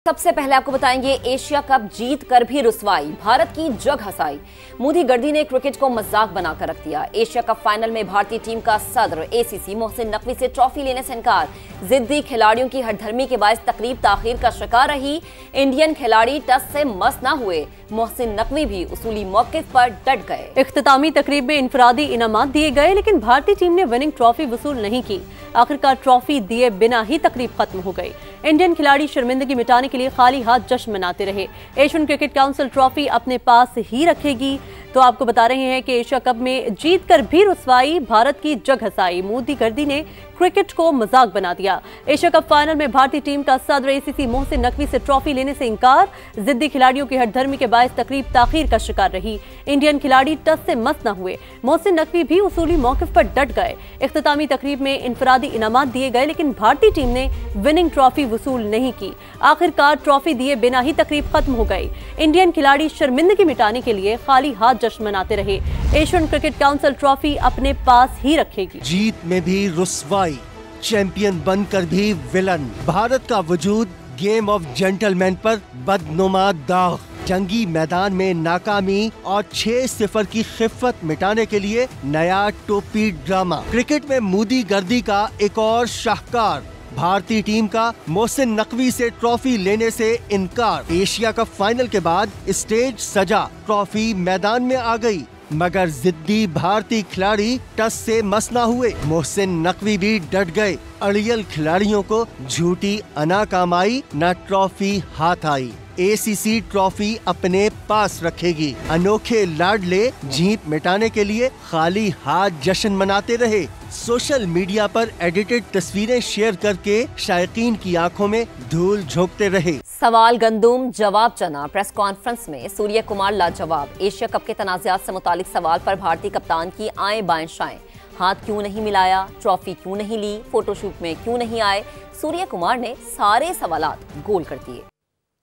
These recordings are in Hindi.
सबसे पहले आपको बताएंगे एशिया कप जीत कर भी रुसवाई, भारत की जग हंसाई। मोदी गर्दी ने क्रिकेट को मजाक बनाकर रख दिया। एशिया कप फाइनल में भारतीय टीम का सदर एसीसी मोहसिन नकवी से ट्रॉफी लेने से इनकार। जिद्दी खिलाड़ियों की हठधर्मी के बायस तकरीब ताखीर का शिकार रही। इंडियन खिलाड़ी टस से मस न हुए। मोहसिन नकवी भी उसूली मौकिफ पर डट गए। इख्तितामी तकरीब में इनफरादी इनामात दिए गए, लेकिन भारतीय टीम ने विनिंग ट्रॉफी वसूल नहीं की। आखिरकार ट्रॉफी दिए बिना ही तकरीब खत्म हो गई। इंडियन खिलाड़ी शर्मिंदगी मिटाने के लिए खाली हाथ जश्न मनाते रहे। एशियन क्रिकेट काउंसिल ट्रॉफी अपने पास ही रखेगी। तो आपको बता रहे हैं कि एशिया कप में जीत कर भी रुसवाई, भारत की जग हंसाई। मोदी गर्दी ने क्रिकेट को मजाक बना दिया। एशिया कप फाइनल में भारतीय टीम का सदर एसीसी मोहसिन नकवी से ट्रॉफी लेने से इंकार। जिद्दी खिलाड़ियों की हठधर्मी के बायस तकरीब ताखीर का शिकार रही। इंडियन खिलाड़ी टस से मस न हुए। मोहसिन नकवी भी उसूली मौकिफ पर डट गए। इख्तितामी तकरीब में इनफरादी इनामात दिए गए, लेकिन भारतीय टीम ने विनिंग ट्रॉफी वसूल नहीं की। आखिरकार ट्रॉफी दिए बिना ही तकरीब खत्म हो गई। इंडियन खिलाड़ी शर्मिंदगी मिटाने के लिए खाली हाथ जश्न मनाते रहे। एशियन क्रिकेट काउंसिल ट्रॉफी अपने पास ही रखेगी। जीत में भी रुसवाई, चैंपियन बनकर भी विलन। भारत का वजूद गेम ऑफ जेंटलमैन पर बदनुमा दाग। जंगी मैदान में नाकामी और 6-0 की खिफत मिटाने के लिए नया टोपी ड्रामा। क्रिकेट में मोदी गर्दी का एक और शाहकार। भारतीय टीम का मोहसिन नकवी से ट्रॉफी लेने से इनकार। एशिया कप फाइनल के बाद स्टेज सजा, ट्रॉफी मैदान में आ गई, मगर जिद्दी भारतीय खिलाड़ी टस से मस न हुए। मोहसिन नकवी भी डट गए। अड़ियल खिलाड़ियों को झूठी अना काम आई, न ट्रॉफी हाथ आई। एसीसी ट्रॉफी अपने पास रखेगी। अनोखे लाडले जीत मिटाने के लिए खाली हाथ जश्न मनाते रहे। सोशल मीडिया पर एडिटेड तस्वीरें शेयर करके शायकीन की आंखों में धूल झोंकते रहे। सवाल गंदुम जवाब चना। प्रेस कॉन्फ्रेंस में सूर्य कुमार लाजवाब। एशिया कप के तनाज़ात से मुतालिक सवाल पर भारतीय कप्तान की आए बाएं शाएं। हाथ क्यों नहीं मिलाया, ट्रॉफी क्यों नहीं ली, फोटोशूट में क्यों नहीं आए। सूर्य कुमार ने सारे सवालात गोल कर दिए।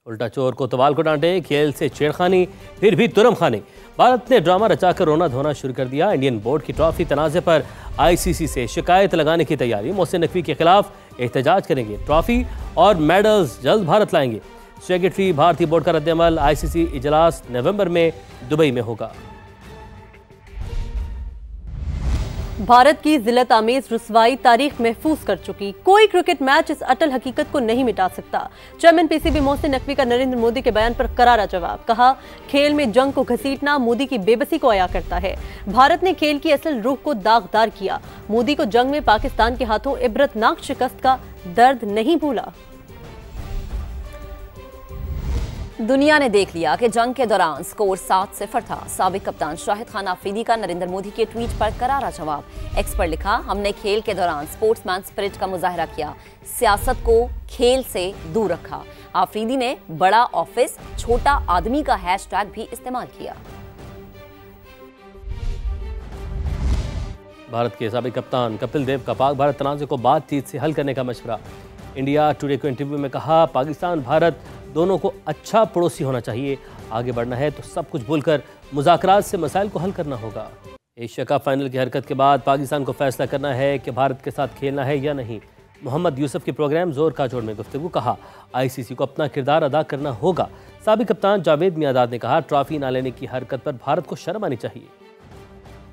उल्टा चोर कोतवाल को डांटे, खेल से छेड़खानी फिर भी तुरम खानी। भारत ने ड्रामा रचाकर रोना धोना शुरू कर दिया। इंडियन बोर्ड की ट्रॉफी तनाज़े पर आईसीसी से शिकायत लगाने की तैयारी। मोहसिन नकवी के खिलाफ एहतजाज करेंगे। ट्रॉफी और मेडल्स जल्द भारत लाएंगे। सेक्रेटरी भारतीय बोर्ड का रद्दअमल। आईसीसी इजलास नवंबर में दुबई में होगा। भारत की जिल्लत आमेज रुसवाई तारीख महफूज कर चुकी। कोई क्रिकेट मैच इस अटल हकीकत को नहीं मिटा सकता। चेयरमैन पीसीबी मोहसिन नकवी का नरेंद्र मोदी के बयान पर करारा जवाब। कहा, खेल में जंग को घसीटना मोदी की बेबसी को आया करता है। भारत ने खेल की असल रूह को दागदार किया। मोदी को जंग में पाकिस्तान के हाथों इबरतनाक शिकस्त का दर्द नहीं भूला। दुनिया ने देख लिया कि जंग के दौरान स्कोर 7-0 था। साबिक कप्तान शाहिद खान आफरीदी का नरेंद्र मोदी के ट्वीट पर करारा जवाब। एक्स पर लिखा, हमने खेल के दौरान स्पोर्ट्समैन स्पिरिट का मुजाहरा किया, सियासत को खेल से दूर रखा। आफरीदी ने बड़ा ऑफिस छोटा आदमी का हैशटैग भी इस्तेमाल किया। भारत के साबिक कप्तान कपिल देव का पाक भारत तनाज़े को बातचीत से हल करने का मशवरा। इंडिया टुडे को इंटरव्यू में कहा, पाकिस्तान भारत दोनों को अच्छा पड़ोसी होना चाहिए। आगे बढ़ना है तो सब कुछ भूलकर मुज़ाकरात से मसाइल को हल करना होगा। एशिया कप फाइनल की हरकत के बाद पाकिस्तान को फैसला करना है कि भारत के साथ खेलना है या नहीं। मोहम्मद यूसुफ के प्रोग्राम जोर का जोड़ में गुफ्तगू। कहा, आईसीसी को अपना किरदार अदा करना होगा। साबिक कप्तान जावेद मियादाद ने कहा, ट्रॉफी ना लेने की हरकत पर भारत को शर्म आनी चाहिए।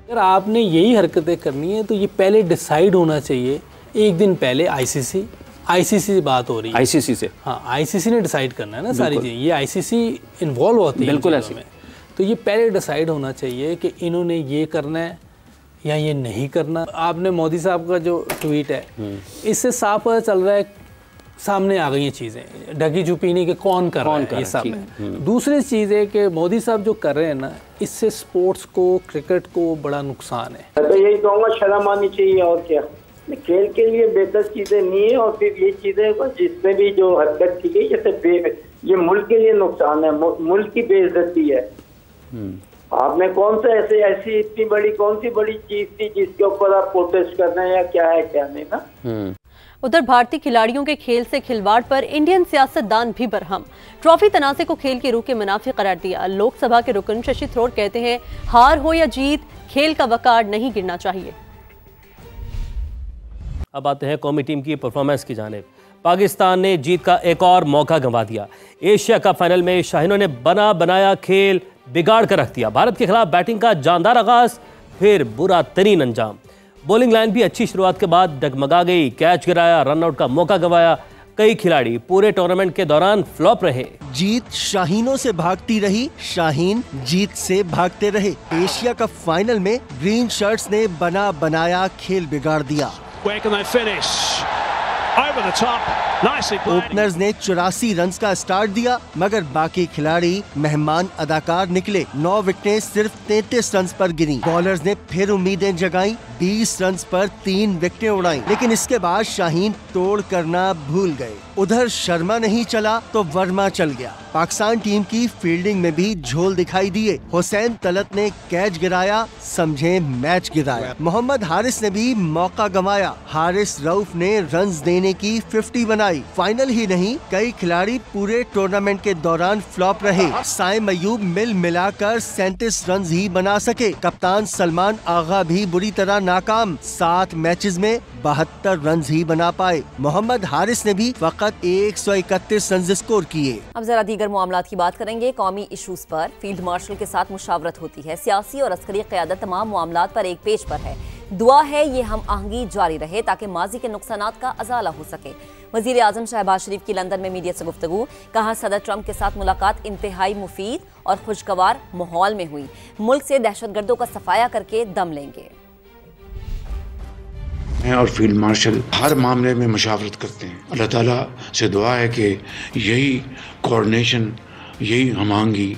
अगर आपने यही हरकतें करनी है तो ये पहले डिसाइड होना चाहिए। एक दिन पहले आईसीसी से बात हो रही है। आईसीसी से, हाँ, आईसीसी ने डिसाइड करना है ना सारी चीज़ें। ये आईसीसी इन्वॉल्व होती है बिल्कुल ऐसे में। तो ये पहले डिसाइड होना चाहिए कि इन्होंने ये करना है या ये नहीं करना। आपने मोदी साहब का जो ट्वीट है, इससे साफ पता चल रहा है, सामने आ गई ये चीज़ें। ढकी छुपी नहीं कि कौन कर रहा है ये सब है। दूसरी चीज़ है कि मोदी साहब जो कर रहे हैं ना, इससे स्पोर्ट्स को, क्रिकेट को बड़ा नुकसान है। तो यही कहूँगा, शर्म आनी चाहिए। और क्या, खेल के लिए बेहतर चीजें नहीं है। और फिर ये चीजें जिसमें भी जो हरकत की गई, जैसे ये मुल्क के लिए नुकसान है, मुल्क की बेइज्जती है। आपने कौन सा ऐसी इतनी बड़ी कौन सी बड़ी चीज थी जिसके ऊपर आप प्रोटेस्ट कर रहे हैं, या क्या है क्या नहीं ना। उधर भारतीय खिलाड़ियों के खेल से खिलवाड़ पर इंडियन सियासतदान भी बरहम। ट्रॉफी तनाज़े को खेल की रूह के मुनाफी करार दिया। लोकसभा के रुकन शशि थरूर कहते हैं, हार हो या जीत, खेल का वकार नहीं गिरना चाहिए। अब आते हैं कौमी टीम की परफॉर्मेंस की जानिब। पाकिस्तान ने जीत का एक और मौका गंवा दिया। एशिया कप फाइनल में शाहीनों ने बना बनाया खेल बिगाड़ कर रख दिया। भारत के खिलाफ बैटिंग का जानदार आगाज, फिर बुरा तरीन अंजाम। बॉलिंग लाइन भी अच्छी शुरुआत के बाद डगमगा गई, कैच गिराया, रनआउट का मौका गंवाया। कई खिलाड़ी पूरे टूर्नामेंट के दौरान फ्लॉप रहे। जीत शाहीनों से भागती रही, शाहीन जीत से भागते रहे। एशिया कप फाइनल में ग्रीन शर्ट्स ने बना बनाया खेल बिगाड़ दिया। ओपनर्स ने 84 रन का स्टार्ट दिया, मगर बाकी खिलाड़ी मेहमान अदाकार निकले। 9 विकेटें सिर्फ 33 रन पर गिरी। बॉलर्स ने फिर उम्मीदें जगाई, 20 रन पर 3 विकेटें उड़ाई, लेकिन इसके बाद शाहीन तोड़ करना भूल गए। उधर शर्मा नहीं चला तो वर्मा चल गया। पाकिस्तान टीम की फील्डिंग में भी झोल दिखाई दिए। हुसैन तलत ने कैच गिराया, समझे मैच गिराया। मोहम्मद हारिस ने भी मौका गंवाया। हारिस रऊफ ने रन्स देने की 50 बनाई। फाइनल ही नहीं, कई खिलाड़ी पूरे टूर्नामेंट के दौरान फ्लॉप रहे। साइम अयूब मिल मिलाकर 37 रन ही बना सके। कप्तान सलमान आगा भी बुरी तरह नाकाम, 7 मैचेस में 72 रन ही बना पाए। मोहम्मद हारिस ने भी फकत 131 रन स्कोर किए। अब जरा दीगर मामलात की बात करेंगे। कौमी इशूज पर फील्ड मार्शल के साथ मुशावरत होती है। सियासी और अस्करी क़यादत तमाम मामलात पर एक पेज पर है। दुआ है ये हम आहंगी जारी रहे ताकि माजी के नुकसानात का अजाला हो सके। वजीर आजम शहबाज शरीफ की लंदन में मीडिया से गुफ्तगू, कहा सदर ट्रंप के साथ मुलाकात इंतहाई मुफीद और खुशगवार माहौल में हुई। मुल्क से दहशतगर्दों का सफाया करके दम लेंगे। और फील्ड मार्शल हर मामले में मशावरत करते हैं। अल्लाह ताला से दुआ है कि यही कोऑर्डिनेशन, यही हमांगी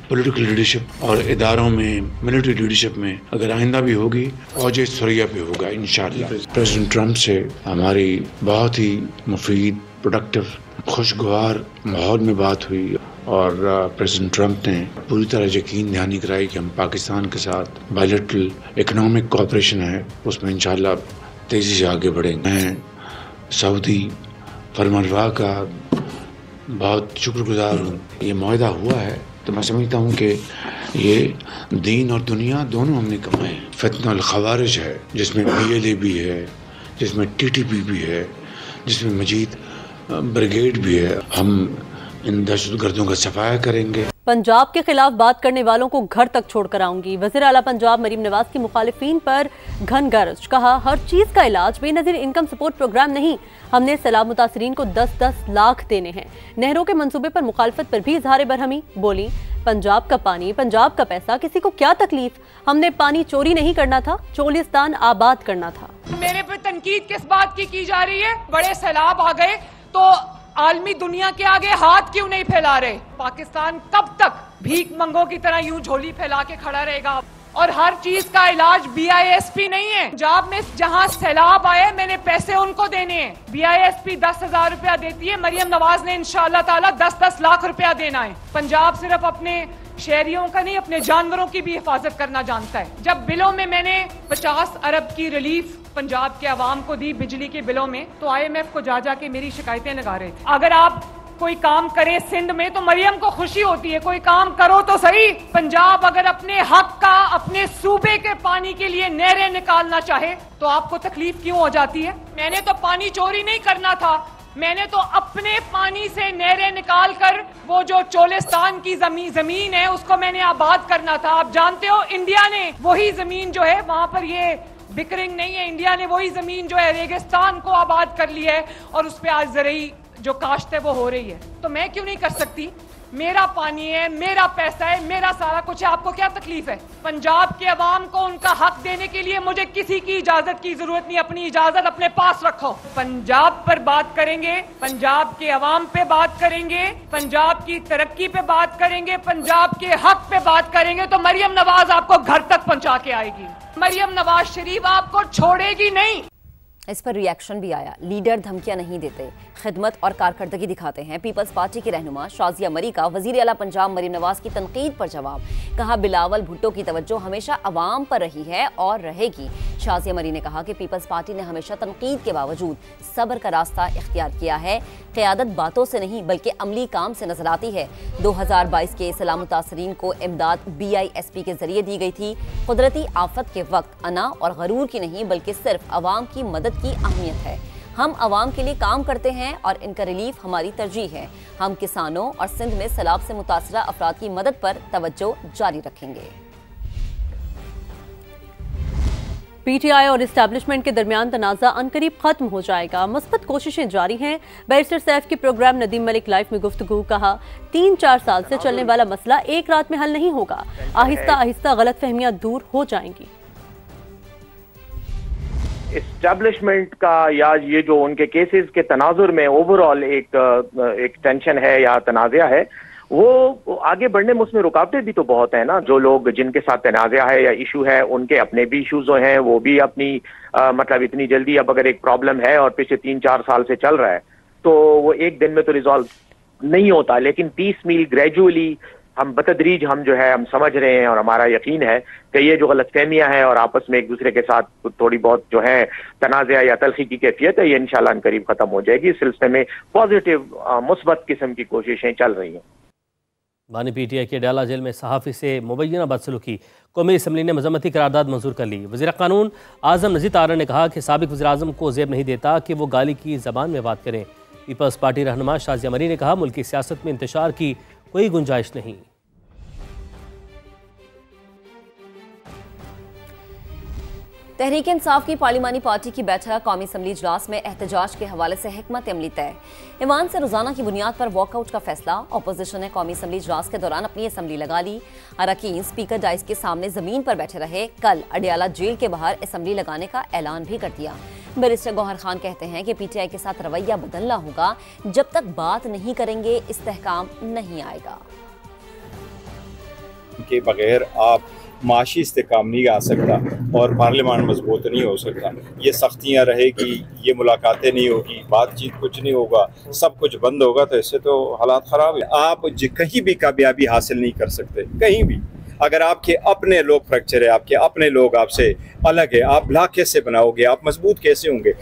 पॉलिटिकल लीडरशिप और इदारों में, मिलिट्री लीडरशिप में अगर आइंदा भी होगी, औजे सुरैया पे होगा इंशाअल्लाह। प्रेसिडेंट ट्रंप से हमारी बहुत ही मुफीद, प्रोडक्टिव, खुशगवार माहौल में बात हुई और प्रेसिडेंट ट्रंप ने पूरी तरह यकीन दहानी कराई कि हम पाकिस्तान के साथ बायलैटरल इकोनॉमिक कोऑपरेशन है, उसमें इंशाअल्लाह तेज़ी से आगे बढ़ेंगे। मैं सऊदी फरमानरवा का बहुत शुक्रगुजार हूँ। ये मुआहदा हुआ है तो मैं समझता हूँ कि ये दीन और दुनिया दोनों हमने कमाए। फितनल खवारिज है, जिसमें PLA भी है, जिसमें TTP भी है, जिसमें मजीद ब्रिगेड भी है। हम इन दहशतगर्दों का सफाया करेंगे। पंजाब के खिलाफ बात करने वालों को घर तक छोड़कर आऊंगी। वज़ीर आला पंजाब मरीम नवाज की मुखालिफिन पर घन गरज, कहा हर चीज का इलाज बेनजीर इनकम सपोर्ट प्रोग्राम नहीं, हमने सैलाब मुतासरीन को 10-10 लाख देने हैं। नहरों के मंसूबे पर मुखालफत पर भी इजहार बरहमी, बोली पंजाब का पानी, पंजाब का पैसा, किसी को क्या तकलीफ, हमने पानी चोरी नहीं करना था, चोलिस्तान आबाद करना था। मेरे पे तनकीद किस बात की जा रही है? बड़े सैलाब आ गए तो आलमी दुनिया के आगे हाथ क्यों नहीं फैला रहे? पाकिस्तान कब तक भीख मंगों की तरह यूं झोली फैला के खड़ा रहेगा? और हर चीज का इलाज BISP नहीं है। पंजाब में जहां सैलाब आए, मैंने पैसे उनको देने हैं। BISP 10,000 रुपया देती है, मरियम नवाज ने इंशाअल्लाह ताला 10-10 लाख रुपया देना है। पंजाब सिर्फ अपने शहरियों का नहीं, अपने जानवरों की भी हिफाजत करना जानता है। जब बिलों में मैंने 50 अरब की रिलीफ पंजाब के अवाम को दी बिजली के बिलों में, तो IMF को जा के मेरी शिकायतें लगा रहे थे। अगर आप कोई काम करें सिंध में तो मरियम को खुशी होती है, कोई काम करो तो सही। पंजाब अगर अपने हक का, अपने सूबे के पानी के लिए नहरें निकालना चाहे तो आपको तकलीफ क्यों हो जाती है? मैंने तो पानी चोरी नहीं करना था, मैंने तो अपने पानी से नहरें निकाल कर वो जो चोलिस्तान की जमीन है उसको मैंने आबाद करना था। आप जानते हो इंडिया ने वही जमीन जो है, वहां पर ये बिकरिंग नहीं है, इंडिया ने वही जमीन जो है रेगिस्तान को आबाद कर लिया है और उस पर आज ज़रूरी जो काश्त है वो हो रही है। तो मैं क्यों नहीं कर सकती? मेरा पानी है, मेरा पैसा है, मेरा सारा कुछ है, आपको क्या तकलीफ है? पंजाब के अवाम को उनका हक देने के लिए मुझे किसी की इजाजत की जरूरत नहीं, अपनी इजाजत अपने पास रखो। पंजाब पर बात करेंगे, पंजाब के अवाम पे बात करेंगे, पंजाब की तरक्की पे बात करेंगे, पंजाब के हक पे बात करेंगे तो मरियम नवाज आपको घर तक पहुंचा के आएगी। मरियम नवाज शरीफ आपको छोड़ेगी नहीं। इस पर रिएक्शन भी आया। लीडर धमकियां नहीं देते, खिदमत और कारकर्दगी दिखाते हैं। पीपल्स पार्टी की रहनुमा शाजिया मरी का वजीर आला पंजाब मरीम नवाज की तनकीद पर जवाब, कहा बिलावल भुट्टो की तवज्जो हमेशा अवाम पर रही है और रहेगी। शाजिया मरी ने कहा कि पीपल्स पार्टी ने हमेशा तनकीद के बावजूद सब्र का रास्ता इख्तियार किया है। क़यादत बातों से नहीं बल्कि अमली काम से नजर आती है। 2022 के सैलाब मुतासरीन को इमदाद BISP के जरिए दी गई थी। कुदरती आफत के वक्त अना और गरूर की नहीं बल्कि सिर्फ अवाम की मदद की अहमियत है। हम आवाम के लिए काम करते हैं और इनका रिलीफ हमारी तरजीह है। हम किसानों और सिंध में सैलाब से मुतासरा अफराद की मदद पर तवज्जो जारी रखेंगे। पीटीआई और इस्टेब्लिशमेंट के दरमियान तनाज़ा अनकरीब खत्म हो जाएगा, मुस्बत कोशिशें जारी हैं। बैरिस्टर सैफ की प्रोग्राम नदीम मलिक लाइफ में गुफ्तगू, कहा 3-4 साल से चलने वाला मसला एक रात में हल नहीं होगा, आहिस्ता आहिस्ता गलतफहमियां दूर हो जाएंगी। एस्टेब्लिशमेंट का या ये जो उनके केसेस के तनाजुर में ओवरऑल एक टेंशन है या तनाज़ा है, वो आगे बढ़ने में उसमें रुकावटें भी तो बहुत है ना। जो लोग जिनके साथ तनाज़ा है या इशू है, उनके अपने भी इशूज हैं, वो भी अपनी मतलब इतनी जल्दी अब अगर एक प्रॉब्लम है और पिछले 3-4 साल से चल रहा है तो वो एक दिन में तो रिजॉल्व नहीं होता, लेकिन 30 मील ग्रेजुअली हम बतदरीज हम जो है हम समझ रहे हैं और हमारा यकीन है कि ये जो गलतफहमियां हैं और आपस में एक दूसरे के साथ थोड़ी बहुत जो है तनाज़ा या तलखी की कैफियत है, ये इंशाल्लाह करीब खत्म हो जाएगी। इस सिलसिले में पॉजिटिव मुस्बत किस्म की कोशिशें चल रही हैं। बानी पीटीआई के डाला जेल में सहाफ़ी से मुबैना बदसलूकी कौमी असम्बली ने मजम्मती करारदाद मंजूर कर ली। वज़ीर क़ानून आज़म नज़ीर तारा ने कहा कि साबिक़ वज़ीर आज़म को ज़ेब नहीं देता कि वो गाली की ज़बान में बात करें। पीपल्स पार्टी रहनुमा शाज़िया मरी ने कहा मुल्की सियासत में इंतशार की कोई गुंजाइश नहीं। तहरीक इंसाफ की पार्लिमानी पार्टी की बैठक कौमी असम्बली इजलास में एहतजाज के हवाले से हिकमत अमली तय। ईवान से रोजाना की बुनियाद पर वॉकआउट का फैसला। अपोजिशन ने कौमी असम्बली इजलास के दौरान अपनी असम्बली लगा ली। अरकान स्पीकर डाइस के सामने जमीन पर बैठे रहे। कल अडियाला जेल के बाहर असम्बली लगाने का ऐलान भी कर दिया। बैरिस्टर गौहर खान कहते हैं कि पीटीआई के साथ रवैया बदलना होगा, जब तक बात नहीं करेंगे इस्तेहकाम नहीं आएगा। के बगैर आप माशी इस्तेकाम नहीं आ सकता और पार्लियामान मजबूत नहीं हो सकता। ये सख्तियाँ रहेगी, ये मुलाकातें नहीं होगी, बातचीत कुछ नहीं होगा, सब कुछ बंद होगा, तो इससे तो हालात ख़राब है। आप कहीं भी कामयाबी हासिल नहीं कर सकते, कहीं भी। अगर आपके अपने लोग फ्रैक्चर है, आपके अपने लोग आपसे अलग है, आप ब्लॉक कैसे बनाओगे, आप मजबूत कैसे होंगे।